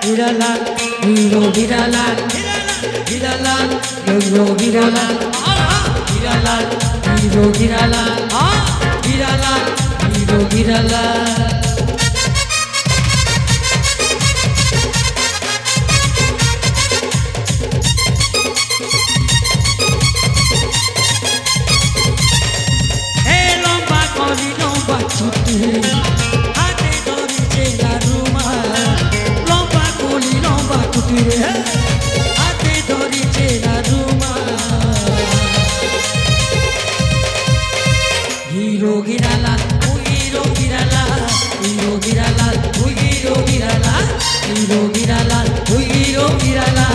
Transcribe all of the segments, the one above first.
Hiralan, hiro hiralan, hiralan, hiro hiralan, hiralan, hiro hiralan, hiralan, hiro hiralan. Hey, lomba kori lomba chuti, hate dori jela ruma. Ate dori chela ruma hiro girala hiro girala hiro girala hiro girala hiro girala hiro girala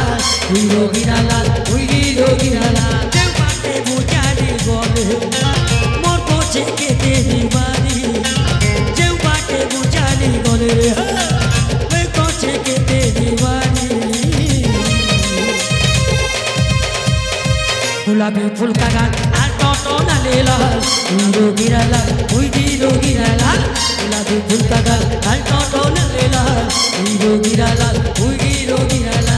hiro girala hiro girala devate bujari gole mor poche ke teri bari devate bujari gole me poche ke teri bari गुलाबी फूल का गान auto ना लेला हiro गिराला हुई हiro गिराला गुलाबी फूल का गान आटो ना लेला hiro गिराला हुई hiro गिराला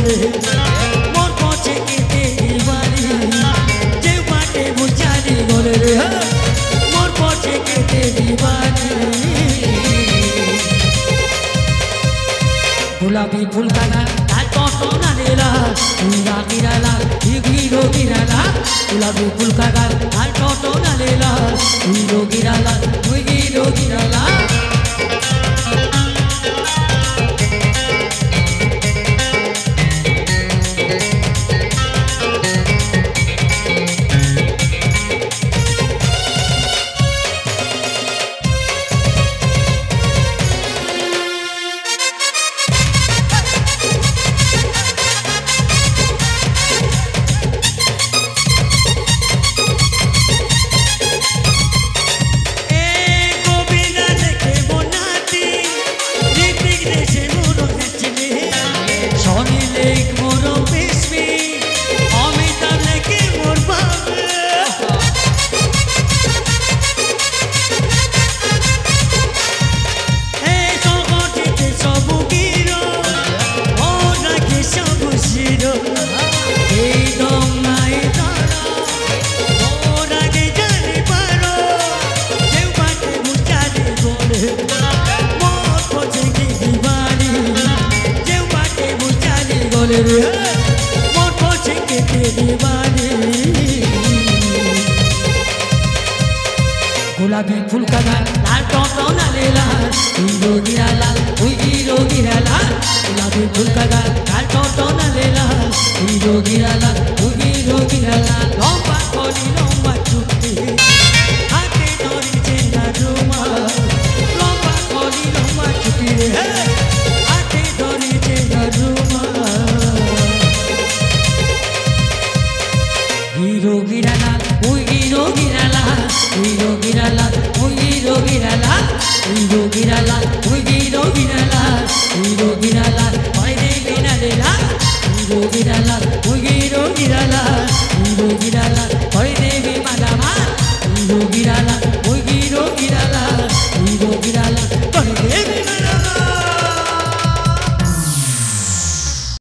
मोर पहुंचे के तेरी बारी जे बाटे बुझारी गोले रे मोर पहुंचे के तेरी बारी गुलाबी फूल का गान आटो ना लेला हीरा गिराला हीरो गिराला गुलाबी फूल का गान आटो ना लेला हीरो गिराला हीरो गिराला मोर पहुंचे के तेरी बारी गुलाबी फूल का गान आटो ना लेला हीरो गिराला हiro गिराला गुलाबी फूल का गान आटो ना लेला हीरो गिराला hiro गिराला लंबा कोली लंबा चुट्टी हाथे धरी चेला रुमा लंबा कोली लंबा चुट्टी हाथे धरी चेला रुमा hiro girala hiro girala hiro girala hiro girala hiro girala hiro girala